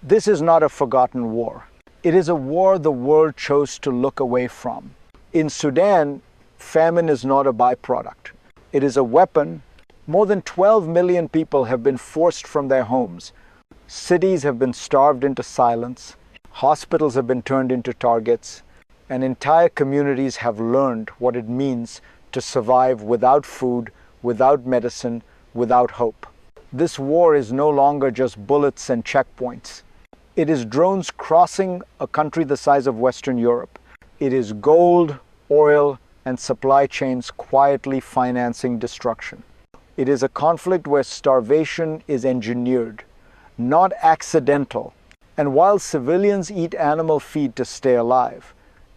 This is not a forgotten war. It is a war the world chose to look away from. In Sudan, famine is not a byproduct. It is a weapon. More than 12 million people have been forced from their homes. Cities have been starved into silence. Hospitals have been turned into targets. And entire communities have learned what it means to survive without food, without medicine, without hope. This war is no longer just bullets and checkpoints. It is drones crossing a country the size of Western Europe. It is gold, oil, and supply chains quietly financing destruction. It is a conflict where starvation is engineered, not accidental. And while civilians eat animal feed to stay alive,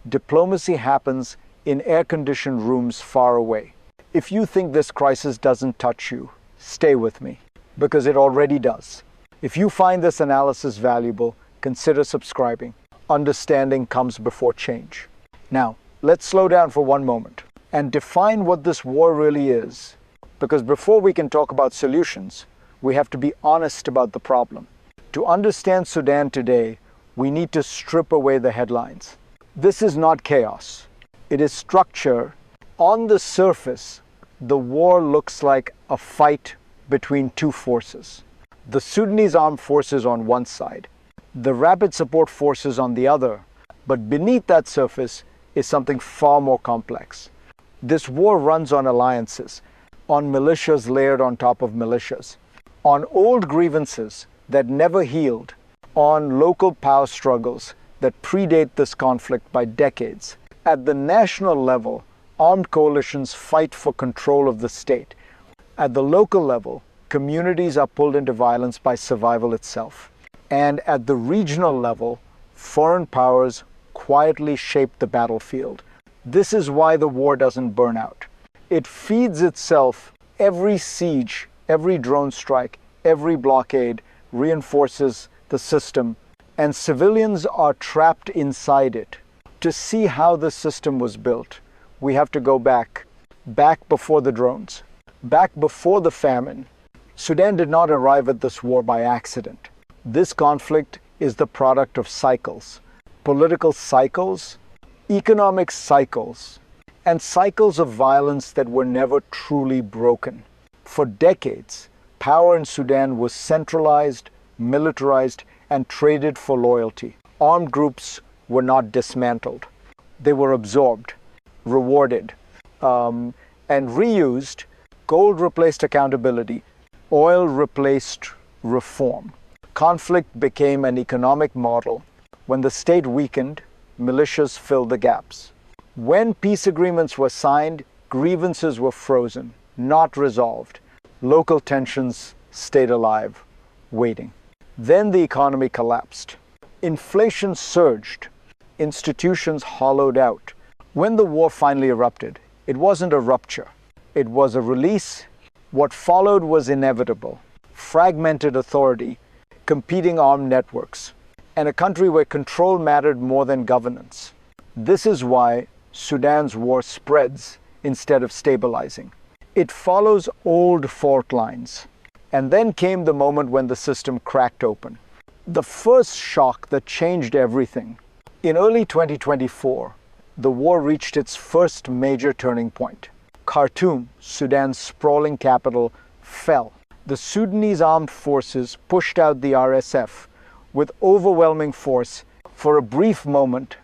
diplomacy happens in air-conditioned rooms far away. If you think this crisis doesn't touch you, stay with me, because it already does. If you find this analysis valuable, consider subscribing. Understanding comes before change. Now, let's slow down for one moment and define what this war really is. Because before we can talk about solutions, we have to be honest about the problem. To understand Sudan today, we need to strip away the headlines. This is not chaos. It is structure. On the surface, the war looks like a fight between two forces. The Sudanese armed forces on one side, the rapid support forces on the other. But beneath that surface is something far more complex. This war runs on alliances, on militias layered on top of militias, on old grievances that never healed, on local power struggles that predate this conflict by decades. At the national level, armed coalitions fight for control of the state. At the local level, communities are pulled into violence by survival itself. And at the regional level, foreign powers quietly shape the battlefield. This is why the war doesn't burn out. It feeds itself. Every siege, every drone strike, every blockade reinforces the system, and civilians are trapped inside it. To see how the system was built, we have to go back before the drones, back before the famine. Sudan did not arrive at this war by accident. This conflict is the product of cycles, political cycles, economic cycles, and cycles of violence that were never truly broken. For decades, power in Sudan was centralized, militarized, and traded for loyalty. Armed groups were not dismantled. They were absorbed, rewarded, and reused. Gold replaced accountability. Oil replaced reform. Conflict became an economic model. When the state weakened, militias filled the gaps. When peace agreements were signed, grievances were frozen, not resolved. Local tensions stayed alive, waiting. Then the economy collapsed. Inflation surged. Institutions hollowed out. When the war finally erupted, it wasn't a rupture. It was a release. What followed was inevitable. Fragmented authority, competing armed networks, and a country where control mattered more than governance. This is why Sudan's war spreads instead of stabilizing. It follows old fault lines. And then came the moment when the system cracked open. The first shock that changed everything. In early 2024, the war reached its first major turning point. Khartoum, Sudan's sprawling capital, fell. The Sudanese armed forces pushed out the RSF with overwhelming force. For a brief moment,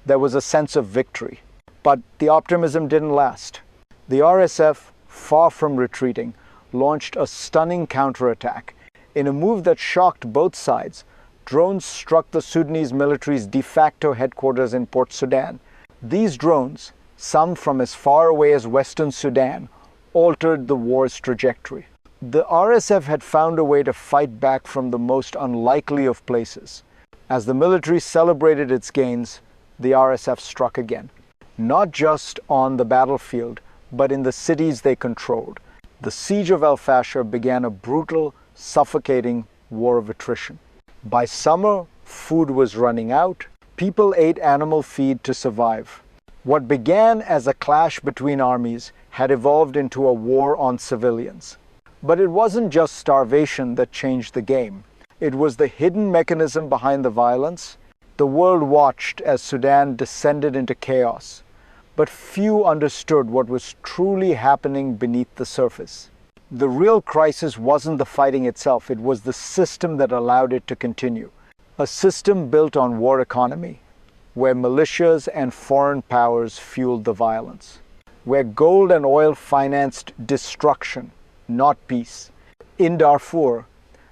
there was a sense of victory. But the optimism didn't last. The RSF, far from retreating, launched a stunning counterattack. In a move that shocked both sides, drones struck the Sudanese military's de facto headquarters in Port Sudan. These drones, some from as far away as Western Sudan, altered the war's trajectory. The RSF had found a way to fight back from the most unlikely of places. As the military celebrated its gains, the RSF struck again. Not just on the battlefield, but in the cities they controlled. The siege of El Fasher began a brutal, suffocating war of attrition. By summer, food was running out. People ate animal feed to survive. What began as a clash between armies had evolved into a war on civilians. But it wasn't just starvation that changed the game. It was the hidden mechanism behind the violence. The world watched as Sudan descended into chaos, but few understood what was truly happening beneath the surface. The real crisis wasn't the fighting itself, it was the system that allowed it to continue. A system built on war economy, where militias and foreign powers fueled the violence, where gold and oil financed destruction, not peace. In Darfur,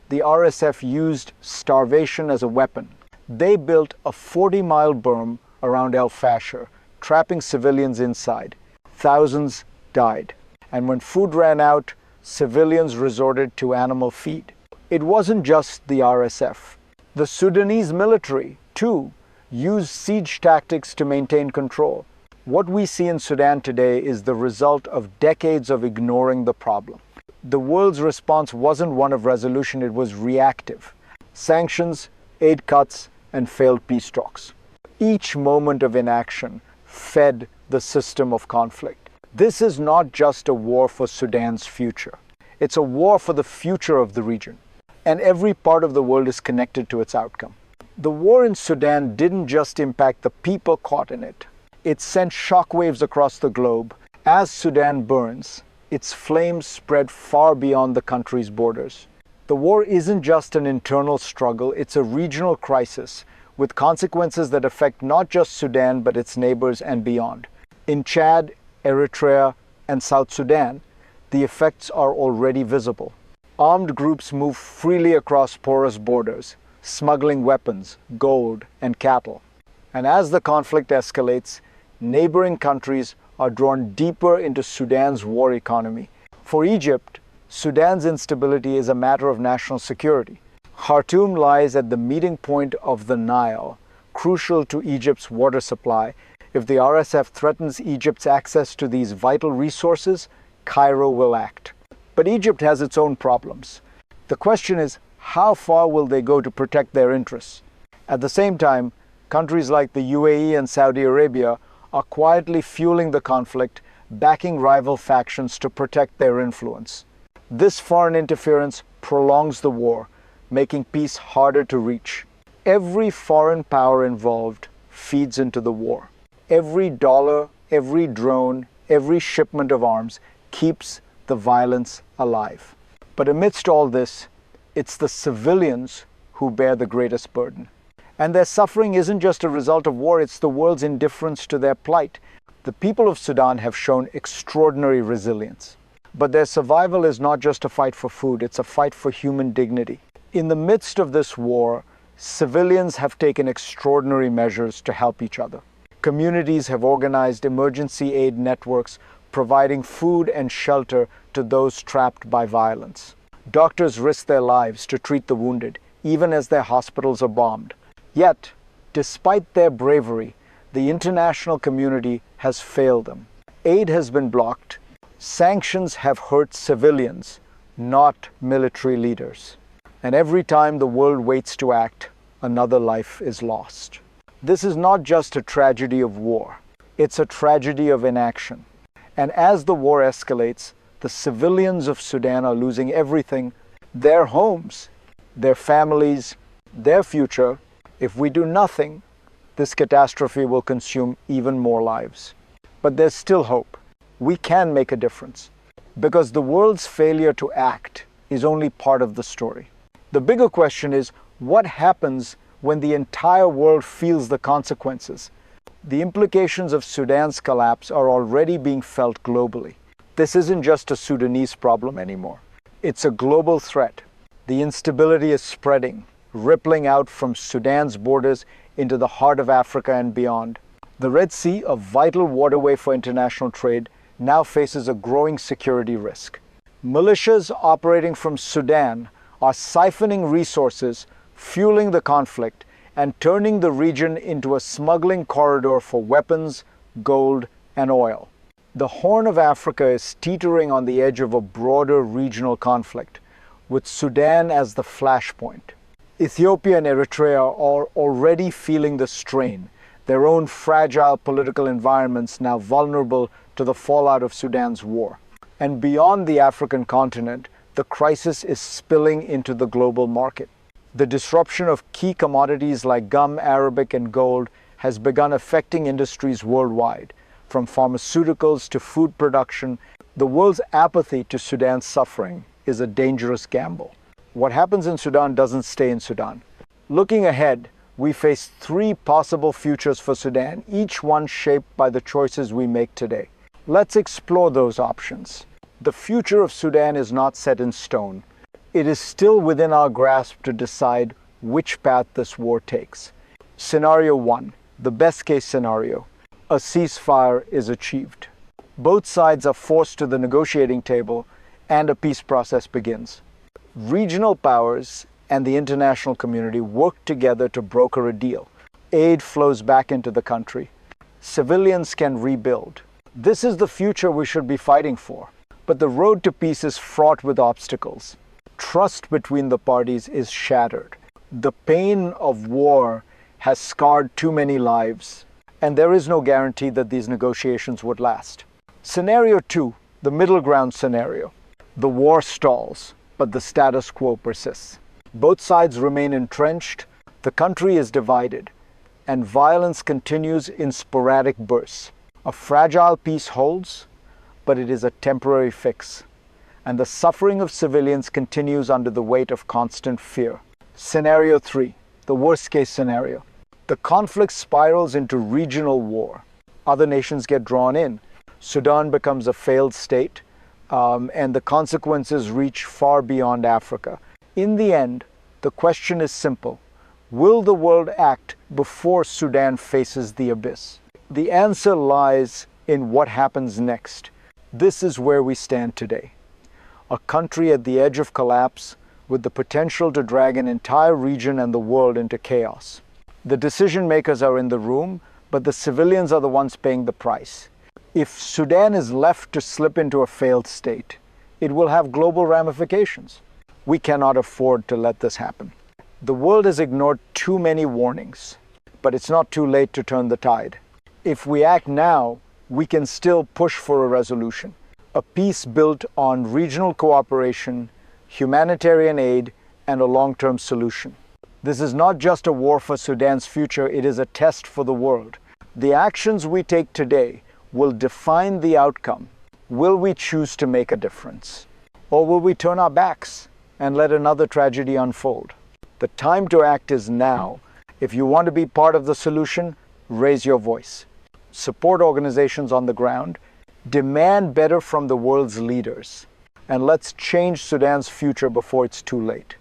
the RSF used starvation as a weapon. They built a 40-mile berm around El Fasher, trapping civilians inside. Thousands died. And when food ran out, civilians resorted to animal feed. It wasn't just the RSF. The Sudanese military, too, used siege tactics to maintain control. What we see in Sudan today is the result of decades of ignoring the problem. The world's response wasn't one of resolution, it was reactive. Sanctions, aid cuts, and failed peace talks. Each moment of inaction fed the system of conflict. This is not just a war for Sudan's future. It's a war for the future of the region. And every part of the world is connected to its outcome. The war in Sudan didn't just impact the people caught in it. It sent shockwaves across the globe. As Sudan burns, its flames spread far beyond the country's borders. The war isn't just an internal struggle, it's a regional crisis with consequences that affect not just Sudan but its neighbors and beyond. In Chad, Eritrea, and South Sudan, the effects are already visible. Armed groups move freely across porous borders, smuggling weapons, gold, and cattle. And as the conflict escalates, neighboring countries are drawn deeper into Sudan's war economy. For Egypt, Sudan's instability is a matter of national security. Khartoum lies at the meeting point of the Nile, crucial to Egypt's water supply. If the RSF threatens Egypt's access to these vital resources, Cairo will act. But Egypt has its own problems. The question is, how far will they go to protect their interests? At the same time, countries like the UAE and Saudi Arabia are quietly fueling the conflict, backing rival factions to protect their influence. This foreign interference prolongs the war, making peace harder to reach. Every foreign power involved feeds into the war. Every dollar, every drone, every shipment of arms keeps the violence alive. But amidst all this, it's the civilians who bear the greatest burden. And their suffering isn't just a result of war, it's the world's indifference to their plight. The people of Sudan have shown extraordinary resilience. But their survival is not just a fight for food, it's a fight for human dignity. In the midst of this war, civilians have taken extraordinary measures to help each other. Communities have organized emergency aid networks, providing food and shelter to those trapped by violence. Doctors risk their lives to treat the wounded, even as their hospitals are bombed. Yet, despite their bravery, the international community has failed them. Aid has been blocked. Sanctions have hurt civilians, not military leaders. And every time the world waits to act, another life is lost. This is not just a tragedy of war. It's a tragedy of inaction. And as the war escalates, the civilians of Sudan are losing everything: their homes, their families, their future. If we do nothing, this catastrophe will consume even more lives. But there's still hope. We can make a difference, because the world's failure to act is only part of the story. The bigger question is, what happens when the entire world feels the consequences? The implications of Sudan's collapse are already being felt globally. This isn't just a Sudanese problem anymore. It's a global threat. The instability is spreading, rippling out from Sudan's borders into the heart of Africa and beyond. The Red Sea, a vital waterway for international trade, now faces a growing security risk. Militias operating from Sudan are siphoning resources, fueling the conflict, and turning the region into a smuggling corridor for weapons, gold, and oil. The Horn of Africa is teetering on the edge of a broader regional conflict, with Sudan as the flashpoint. Ethiopia and Eritrea are already feeling the strain, their own fragile political environments now vulnerable to the fallout of Sudan's war. And beyond the African continent, the crisis is spilling into the global market. The disruption of key commodities like gum, Arabic, and gold has begun affecting industries worldwide, from pharmaceuticals to food production. The world's apathy to Sudan's suffering is a dangerous gamble. What happens in Sudan doesn't stay in Sudan. Looking ahead, we face three possible futures for Sudan, each one shaped by the choices we make today. Let's explore those options. The future of Sudan is not set in stone. It is still within our grasp to decide which path this war takes. Scenario 1, the best case scenario. A ceasefire is achieved. Both sides are forced to the negotiating table and a peace process begins. Regional powers and the international community work together to broker a deal. Aid flows back into the country. Civilians can rebuild. This is the future we should be fighting for. But the road to peace is fraught with obstacles. Trust between the parties is shattered. The pain of war has scarred too many lives, and there is no guarantee that these negotiations would last. Scenario 2, the middle ground scenario. The war stalls, but the status quo persists. Both sides remain entrenched, the country is divided, and violence continues in sporadic bursts. A fragile peace holds, but it is a temporary fix, and the suffering of civilians continues under the weight of constant fear. Scenario 3, the worst case scenario. The conflict spirals into regional war. Other nations get drawn in. Sudan becomes a failed state, and the consequences reach far beyond Africa. In the end, the question is simple. Will the world act before Sudan faces the abyss? The answer lies in what happens next. This is where we stand today. A country at the edge of collapse with the potential to drag an entire region and the world into chaos. The decision makers are in the room, but the civilians are the ones paying the price. If Sudan is left to slip into a failed state, it will have global ramifications. We cannot afford to let this happen. The world has ignored too many warnings, but it's not too late to turn the tide. If we act now, we can still push for a resolution. A peace built on regional cooperation, humanitarian aid, and a long-term solution. This is not just a war for Sudan's future, it is a test for the world. The actions we take today will define the outcome. Will we choose to make a difference? Or will we turn our backs and let another tragedy unfold? The time to act is now. If you want to be part of the solution, raise your voice. Support organizations on the ground. Demand better from the world's leaders, and let's change Sudan's future before it's too late.